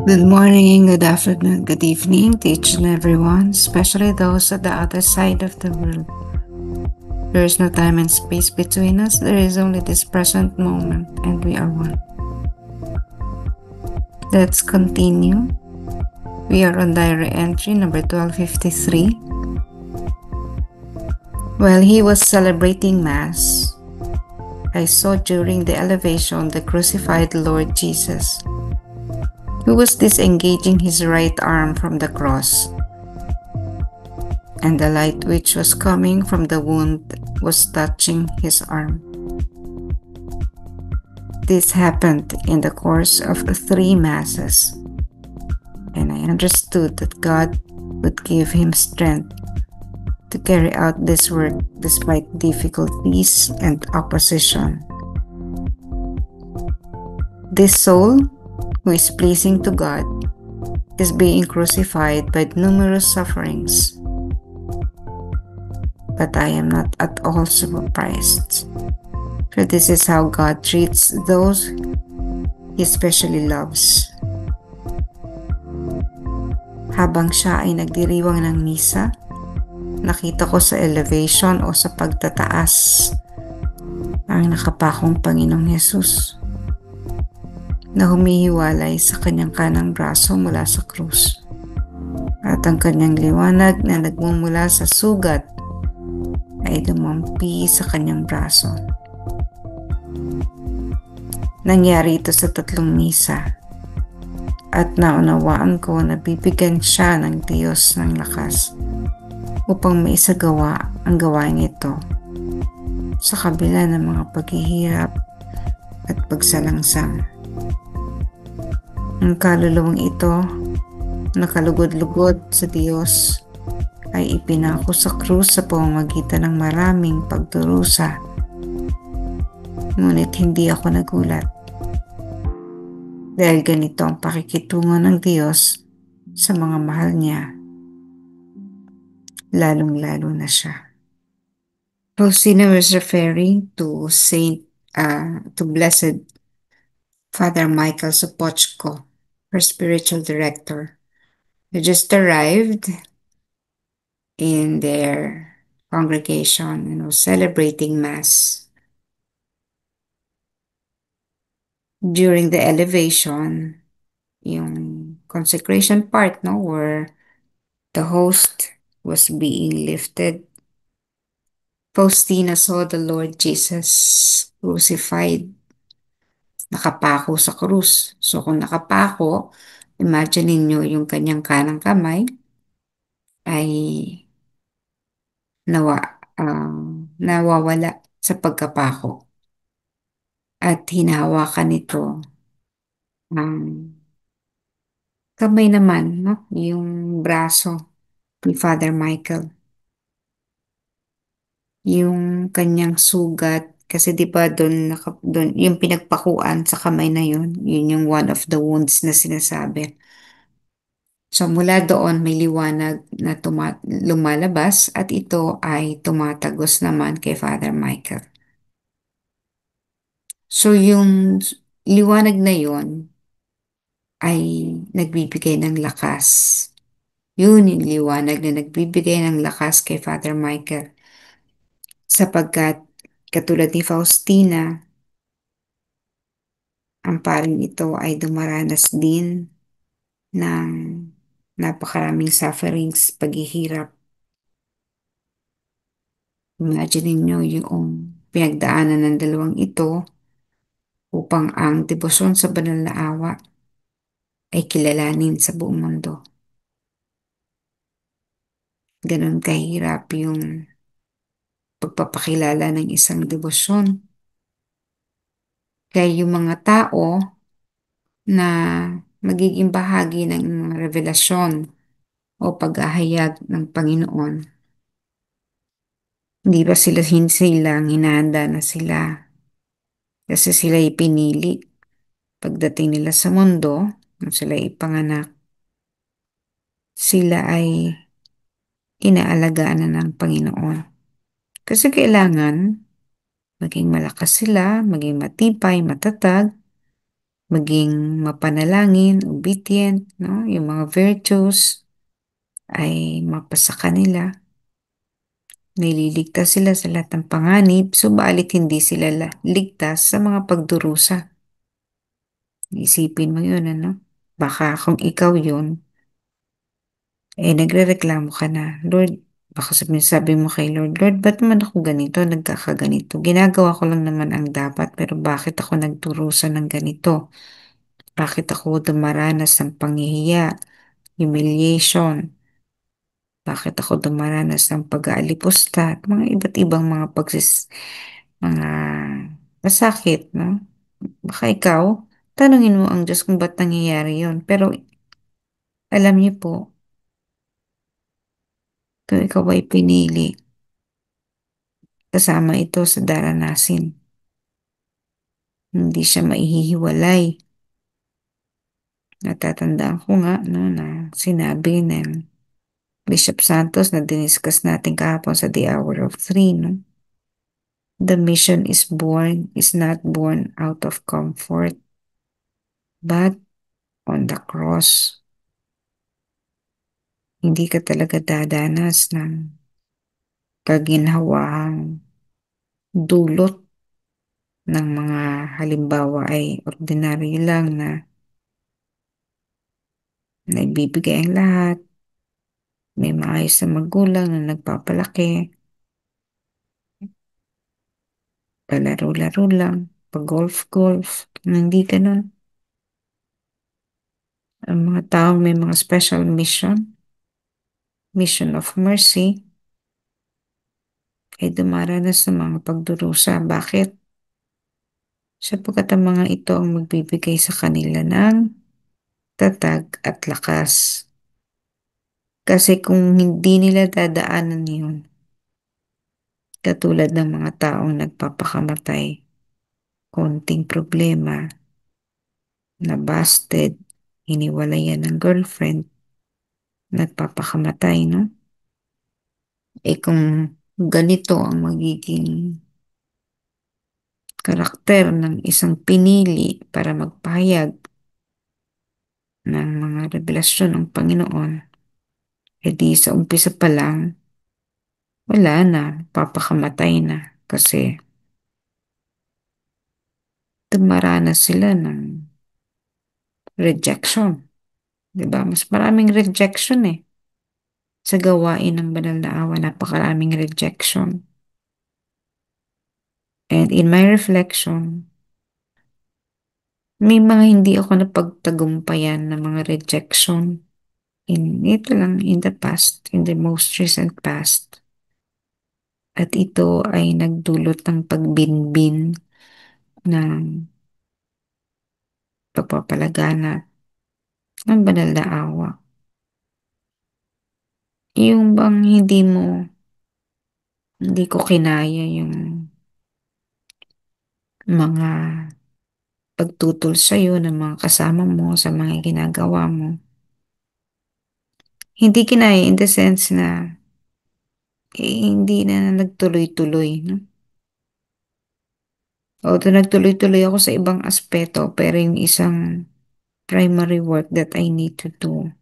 Good morning, good afternoon, good evening to each and everyone, especially those at the other side of the world. There is no time and space between us, there is only this present moment, and we are one. Let's continue. We are on diary entry number 1253. While he was celebrating Mass, I saw during the elevation the crucified Lord Jesus, who was disengaging his right arm from the cross, and the light which was coming from the wound was touching his arm. This happened in the course of 3 masses, and I understood that God would give him strength to carry out this work despite difficulties and opposition. This soul, who is pleasing to God, is being crucified by numerous sufferings, but I am not at all surprised, for this is how God treats those He especially loves. Habang siya ay nagdiriwang ng misa, nakita ko sa elevation o sa pagtataas ang nakapakong Panginoong Hesus na humihiwalay sa kanyang kanang braso mula sa krus, at ang kanyang liwanag na nagmumula sa sugat ay dumampi sa kanyang braso. Nangyari ito sa 3 misa, at naunawaan ko na bibigyan siya ng Diyos ng lakas upang maisagawa ang gawain ito sa kabila ng mga paghihirap at pagsalangsang. Ang kaluluwang ito, nakalugod-lugod sa Diyos, ay ipinako sa krus sa pamamagitan ng maraming pagdurusa. Ngunit hindi ako nagulat, dahil ganito ang pakikitungo ng Diyos sa mga mahal niya, lalong-lalo na siya. Faustina was referring to Blessed Father Michael Sopochko, her spiritual director, who just arrived in their congregation and was celebrating Mass. During the elevation, yung consecration part, no, where the host was being lifted, Faustina saw the Lord Jesus crucified, nakapako sa krus. So kung nakapako, imagine ninyo yung kanyang kanang kamay ay nawawala sa pagkapako, at hinahawakan nito ang kamay naman, no? Yung braso ni Father Michael. Yung kanyang sugat, kasi di ba doon yung pinagpakuan sa kamay na yun yung one of the wounds na sinasabi. So mula doon may liwanag na lumalabas, at ito ay tumatagos naman kay Father Michael. So yung liwanag na yun ay nagbibigay ng lakas. Yun yung liwanag na nagbibigay ng lakas kay Father Michael. Sapagkat katulad ni Faustina, ang paring ito ay dumaranas din ng napakaraming sufferings, paghihirap. Imagine niyo yung pinagdaanan ng dalawang ito upang ang debosyon sa banal na awa ay kilalanin sa buong mundo. Ganon kahirap yung pagpapakilala ng isang debosyon. Kaya yung mga tao na magiging bahagi ng mga revelasyon o paghahayag ng Panginoon, hindi ba silang hinahanda na sila, kasi sila ipinili pagdating nila sa mundo, nung sila ipanganak, sila ay inaalagaan na ng Panginoon. Kasi kailangan maging malakas sila, maging matibay, matatag, maging mapanalangin, obedient, no? Yung mga virtues ay mapasa kanila. Nililigtas sila sa lahat ng panganib, subalit hindi sila ligtas sa mga pagdurusa. Isipin mo yun, ano? Baka kung ikaw yun, nagrereklamo ka na, Lord, baka sabi mo kay Lord, Lord, ba't naman ako ganito, nagkakaganito? Ginagawa ko lang naman ang dapat, pero bakit ako nagdurusa ng ganito? Bakit ako dumaranas ng panghihiya, humiliation? Bakit ako dumaranas ng pag-aalipusta at mga iba't ibang mga masakit, no? Baka ikaw, tanungin mo ang Diyos kung ba't nangyayari yun. Pero alam niyo po, kung ikaw ay pinili, kasama ito sa daranasin. Hindi siya maihihiwalay. Natatandaan ko nga, no, na sinabi ng Bishop Santos na diniscuss natin kahapon sa The Hour of Three, no? The mission is not born out of comfort, but on the cross. Hindi ka talaga dadanas ng kaginhawang dulot ng mga halimbawa ay ordinaryo lang na nagbibigay ang lahat, may maayos na magulang na nagpapalaki, palaro-laro lang, pag-golf-golf, hindi ganun. Ang mga taong may mga special mission of mercy, ay dumaranas sa mga pagdurusa. Bakit? Sapagkat ang mga ito ang magbibigay sa kanila ng tatag at lakas. Kasi kung hindi nila dadaanan yun, katulad ng mga taong nagpapakamatay, konting problema, na busted, hiniwalayan ng girlfriend, nagpapakamatay, no? Kung ganito ang magiging karakter ng isang pinili para magpahayag ng mga revelasyon ng Panginoon, edi sa umpisa pa lang, wala na, papakamatay na. Kasi dumaranas sila ng rejection. Diba? Mas maraming rejection sa gawain ng banal na awa, napakaraming rejection. And in my reflection, may mga hindi ako napagtagumpayan na mga rejection ito lang in the past, in the most recent past. At ito ay nagdulot ng pagbinbin ng pagpapalagana ng banal na awa. Yung bang hindi ko kinaya yung mga pagtutol sa'yo ng mga kasama mo sa mga ginagawa mo. Hindi kinaya in the sense na hindi na nagtuloy-tuloy, no? Although nagtuloy-tuloy ako sa ibang aspeto, pero yung isang primary work that I need to do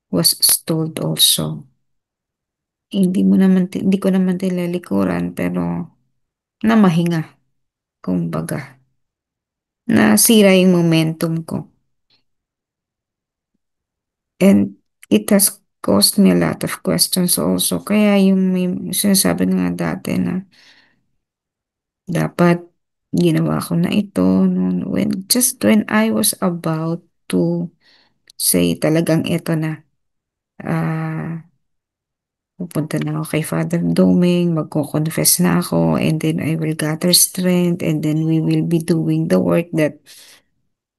was stalled also. Hindi ko naman tilalikuran, pero namahinga, kumbaga. Nasira yung momentum ko. And it has caused me a lot of questions also. Kaya yung may sinasabi nga dati na dapat ginawa ko na ito just when I was about to say talagang ito na pupunta na ako kay Father Doming, magko-confess na ako, and then I will gather strength, and then we will be doing the work that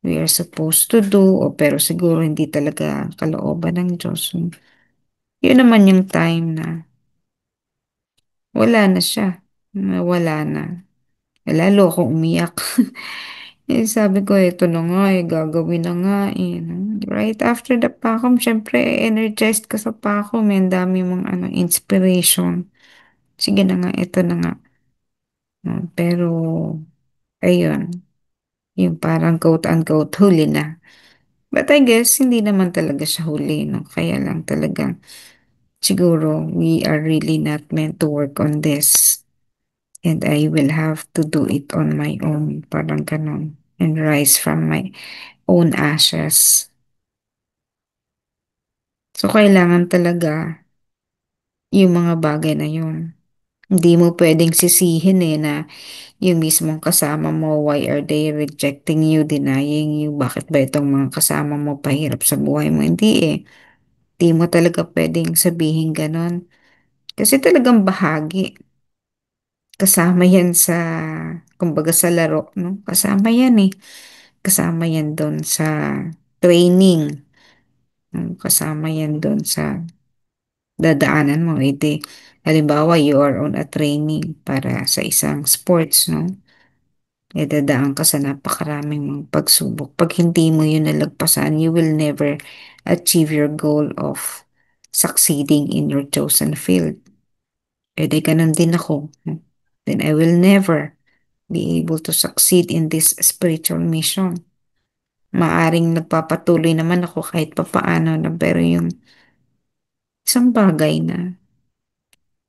we are supposed to do, pero siguro hindi talaga kalooban ng Diyos. Yun naman yung time na wala na siya. Wala na. Lalo akong umiyak. Sabi ko, ito na nga gagawin na nga no? Right after the PACOM, syempre, energized ka sa PACOM, ang dami mong inspiration. Sige na nga, ito na nga. No? Pero, ayun, Yung parang quote-unquote huli na. But I guess hindi naman talaga siya huli, no? Kaya lang talagang siguro we are really not meant to work on this. And I will have to do it on my own. Parang ganon. And rise from my own ashes. So, kailangan talaga yung mga bagay na yun. Hindi mo pwedeng sisihin na yung mismong kasama mo, why are they rejecting you, denying you, bakit ba itong mga kasama mo pahirap sa buhay mo? Hindi eh. Hindi mo talaga pwedeng sabihin ganon. Kasi talagang bahagi. Kasama yan sa, kumbaga sa laro, no? Kasama yan eh. Kasama yan doon sa training. No? Kasama yan doon sa dadaanan mo. Iti, halimbawa, you are on a training para sa isang sports, no? Dadaan ka sa napakaraming mga pagsubok. Pag hindi mo yun nalagpasan, you will never achieve your goal of succeeding in your chosen field. Di ganun din ako. No? Then I will never be able to succeed in this spiritual mission. Maaring nagpapatuloy naman ako kahit papaano na pero yung isang bagay na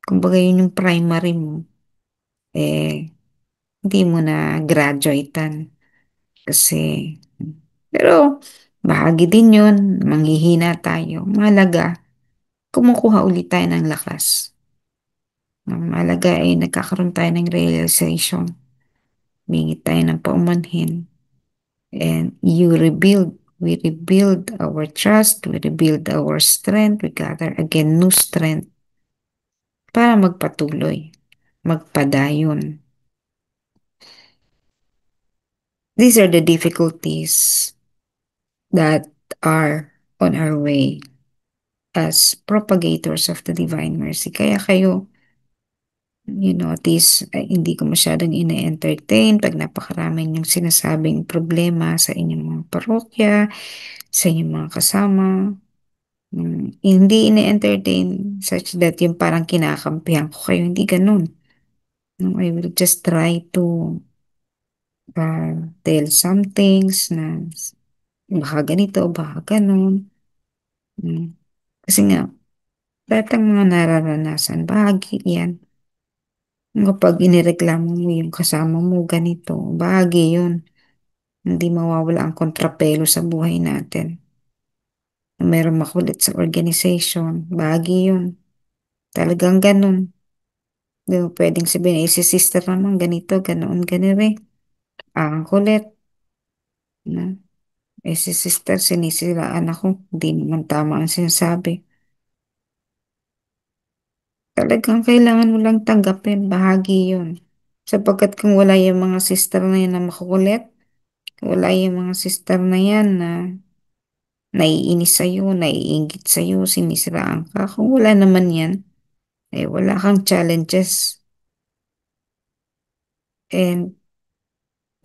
kumbaga yun yung primary mo hindi mo na graduatean kasi pero bahagi din yun, manghihina tayo. Mahalaga, kumukuha ulit tayo ng lakas. Ang mahalaga ay nagkakaroon tayo ng realization. Bingit tayo ng paumanhin. And we rebuild our trust, we rebuild our strength, we gather again new strength para magpatuloy, magpadayon. These are the difficulties that are on our way as propagators of the Divine Mercy. Kaya kayo, you notice, hindi ko masyadong ina-entertain pag napakaraming yung sinasabing problema sa inyong mga parokya, sa inyong mga kasama. Hindi ine-entertain such that yung parang kinakampihan ko kayo. Hindi ganun. No, I will just try to tell some things na baka ganito, baka ganun. Mm. Kasi nga, lahat ng mga nararanasan, bahagi yan. Kapag inireklamo mo yung kasama mo ganito, bahagi yun. Hindi mawawala ang kontrapelo sa buhay natin. Mayroong makulit sa organization, bahagi yun. Talagang ganun. Di mo pwedeng sabihin, si sister naman ganito, ganoon, ganire. Ang kulit. Na. Si sister, sinisiraan ako. Hindi naman tama ang sinasabi. Talagang kailangan mo lang tanggapin. Bahagi yun. Sapagkat kung wala yung mga sister na yan na makukulit, wala yung mga sister na yan na naiinis sa'yo, naiingit sa'yo, sinisiraan ka. Kung wala naman yan, wala kang challenges. And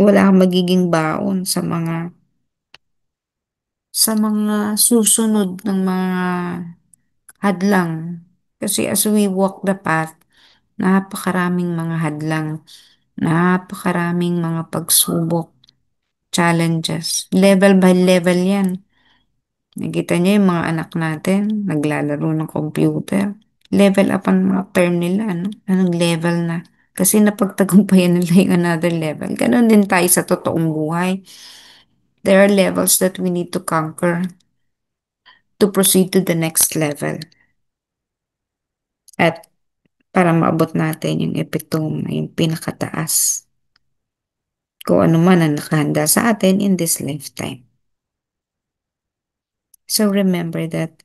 wala kang magiging baon sa mga susunod ng mga hadlang. Kasi as we walk the path, napakaraming mga hadlang, napakaraming mga pagsubok, challenges. Level by level yan. Nakita niyo yung mga anak natin, naglalaro ng computer. Level up ang mga term nila, ano? Anong level na? Kasi napagtagumpayan nila yung another level. Ganon din tayo sa totoong buhay. There are levels that we need to conquer to proceed to the next level. At para maabot natin yung epitome, yung pinakataas. Kung ano man ang nakahanda sa atin in this lifetime. So remember that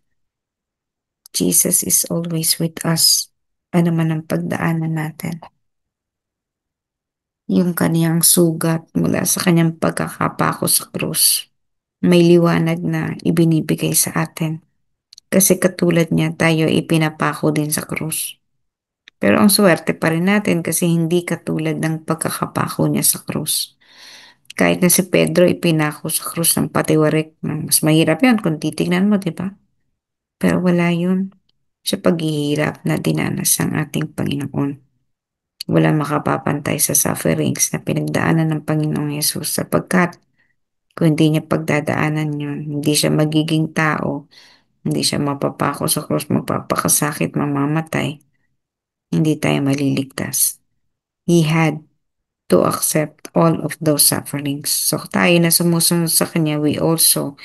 Jesus is always with us. Ano man ang pagdaanan natin. Yung kaniyang sugat mula sa kanyang pagkakapako sa krus. May liwanag na ibinibigay sa atin. Kasi katulad niya, tayo ipinapako din sa krus. Pero ang swerte pa rin natin kasi hindi katulad ng pagkakapako niya sa krus. Kahit na si Pedro ipinako sa krus ng patiwarik, mas mahirap yan kung titignan mo, di ba? Pero wala yun sa paghihirap na dinanas ng ating Panginoon. Walang makapapantay sa sufferings na pinagdaanan ng Panginoong Yesus sapagkat kung hindi niya pagdadaanan yun, hindi siya magiging tao, hindi siya mapapako sa krus, magpapakasakit, mamamatay, hindi tayo maliligtas. He had to accept all of those sufferings. So tayo na sumusunod sa Kanya, we also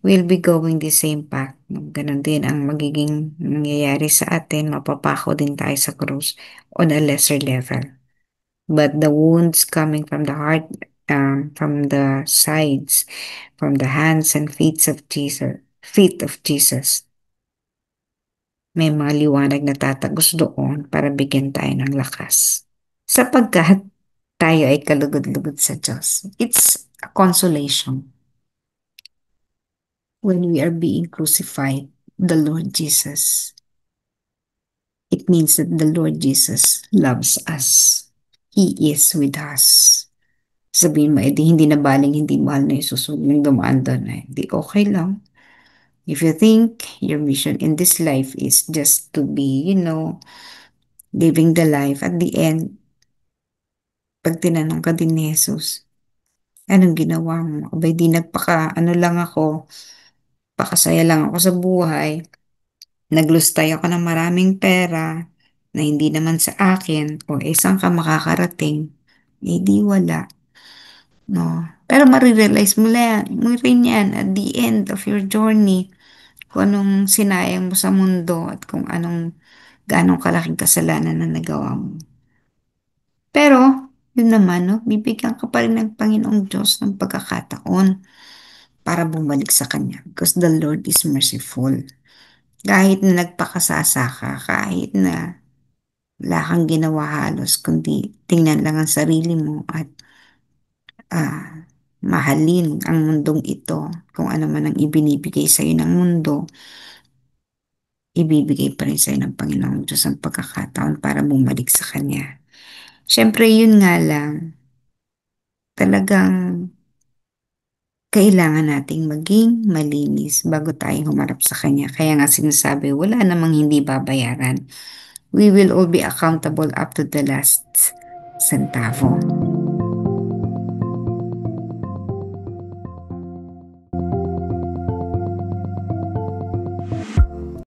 will be going the same path. Ganon din ang magiging nangyayari sa atin, mapapako din tayo sa krus on a lesser level. But the wounds coming from the heart, from the sides, from the hands and feet of Jesus, may mga liwanag na tatagos doon para bigyan tayo ng lakas. Sapagkat tayo ay kalugod-lugod sa Diyos. It's a consolation when we are being crucified, the Lord Jesus. It means that the Lord Jesus loves us. He is with us. Sabihin mo, edi hindi na baling hindi mahal na Jesus, huwag nang dumaan doon. Hindi, okay lang. If you think your mission in this life is just to be, living the life, at the end, pag tinanong ka din ni Jesus, anong ginawa mo? Abay, di ano lang ako, pakasaya lang ako sa buhay, naglustay ako ng maraming pera, na hindi naman sa akin, o isang ka makakarating, eh di wala. No. Pero marirealize mo rin yan at the end of your journey kung anong sinayang mo sa mundo at kung ganong kalaking kasalanan na nagawa mo. Pero, yun naman, no, bibigyan ka pa rin ng Panginoong Diyos ng pagkakataon para bumalik sa Kanya because the Lord is merciful. Kahit na nagpakasasa ka, kahit na wala kang ginawa halos, kundi tingnan lang ang sarili mo at mahalin ang mundong ito. Kung ano man ang ibinibigay sa iyo ng mundo, ibibigay pa rin sa iyo ng Panginoong Diyos ang pagkakataon para bumalik sa Kanya. Siyempre, yun nga lang, talagang kailangan nating maging malinis bago tayo humarap sa Kanya. Kaya nga sinasabi, wala namang hindi babayaran. We will all be accountable up to the last centavo.